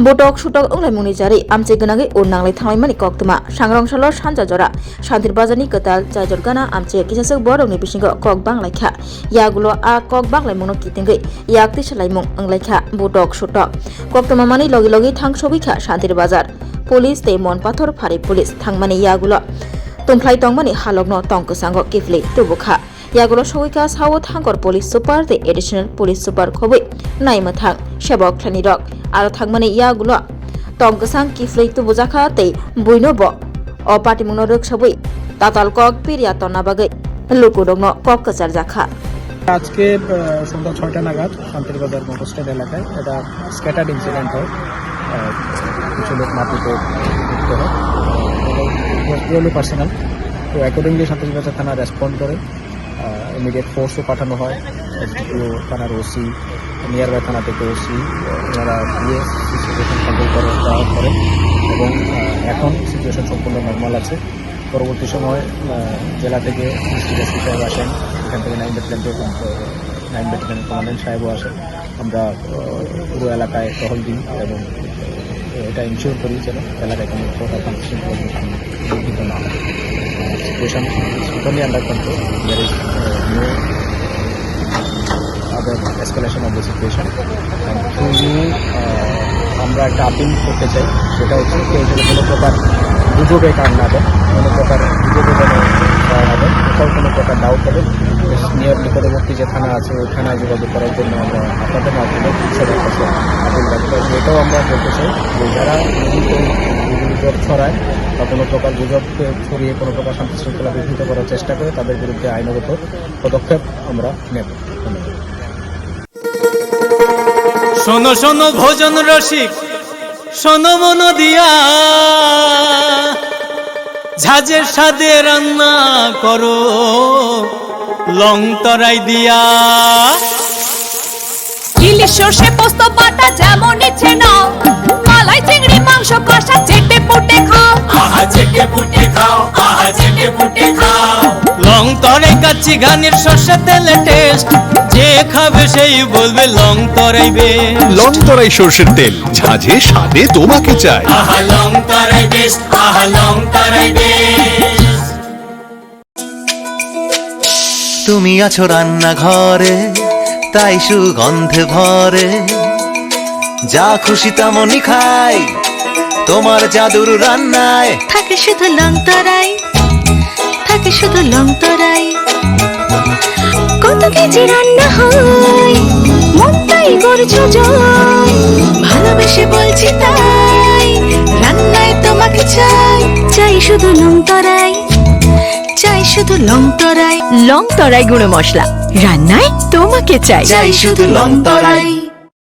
Botok sutok onglai muni jari amche ganage urnanglai thanglai koktuma sangrong salo sanja jora Shantir Bazarni ketal jajor gana amche kisasek borokni bisingo kok banglai kha yagulo a kok banglai mono kitingai yakti salaimung anglai kha botok sutok koktuma mani logi logi thangsobi kha Shantir Bazar police te mon pathor phari police thangmani yagulo tumplai tongmani halogno tongkosango kifli tubukha yagulo soika sawo thangkor police super te additional police super khoboi naima thang sebok thlani rok aro thangmani yagulo tongkosang kifli tubujaka te buinobo o patimuno rok saboi tatal kok piria tonna bagai লুকুডগ্ন কক্কাচার জাখা আজকে সন্ধ্যা ৬টা নাগাদ শান্তির বাজার motor stand এলাকায় এটা scattered incident হয়। কিছু লোক মাটিতে উঠতে হয়, পিওরলি পার্সোনাল। তো অ্যাকর্ডিংলি শান্তির বাজার থানা রেসপন্ড করে, ইমিডিয়েট ফোর্সও পাঠানো হয়। এসডিপিও থানার ওসি, নিয়ার বাই থানা থেকে ওসি, ওনারা গিয়ে সিচুয়েশন কন্ট্রোল করেন এবং এখন সিচুয়েশন সম্পূর্ণ নর্মাল আছে। পরবর্তী সময় জেলা থেকে ডিস্ট্রিক্ট এসপি সাহেব আসেন, এখান থেকে 9 ব্যাটালিয়ন কমান্ডেন্ট সাহেবও আসেন। আমরা পুরো এলাকায় টহল দিই এবং এটা ইনশিওর করি যেন এলাকায় কোনো বিঘ্নিত না হয়। Situation totally under control, there is no other escalation of the situation. আমরা একটা আপিল করতে চাই, সেটা হচ্ছে কেউ যেন কোনো প্রকার গুজবে কারণ না দেন, কোনো প্রকার গুজবে যেন না দেন। কোথাও কোনো প্রকার ডাউট হবে নিয়ার নিকটবর্তী যে থানা আছে ওই থানায় যোগাযোগ করার জন্য আমরা আপনাদের মাধ্যমে সবার কাছে আপিল রাখবো। এটাও আমরা বলতে চাই যে যারা গুজব ছড়ায় বা কোনো প্রকার গুজবকে ছড়িয়ে কোনো প্রকার শান্তি শৃঙ্খলা বিঘ্নিত করার চেষ্টা করে তাদের বিরুদ্ধে আইনগত পদক্ষেপ আমরা নেব। শোনো শোনো ভোজন রসিক, শোনো মন দিয়া, ঝাঁঝের স্বাদে রান্না করো লং তরাই দিয়া। ইলিশ সর্ষে পোস্ত বাটা যেমন ইচ্ছে নাও, মালাই চিংড়ি মাংস কষা চেটে পুটে খাও, আহা চেটে পুটে খাও, আহা চেটে পুটে খাও। লং তরাই কাচ্চি ঘানির সর্ষে তেলে টেস্ট, যে খাবে সেই বলবে লং তরাই বেশ। লং তরাই সরষের তেল, ঝাঁঝে স্বাদে তোমাকে চাই। আহা লং তরাই বেশ, আহা লং তরাই বেশ। তুমি আছো রান্নাঘরে, তাই সুগন্ধে ভরে, যা খুশি তেমনই খাই তোমার জাদুর রান্নায়। থাকে শুধু লং তরাই, থাকে শুধু লং তরাই। কত কেজি রান্না হয় মনটাই করছো জয়, ভালোবেসে বলছি তাই রান্নায় তোমাকে চাই। চাই শুধু লং তরাই, চাই শুধু লং তরাই। লং তরাই গুঁড়ো মশলা, রান্নায় তোমাকে চাই। চাই শুধু লং তরাই।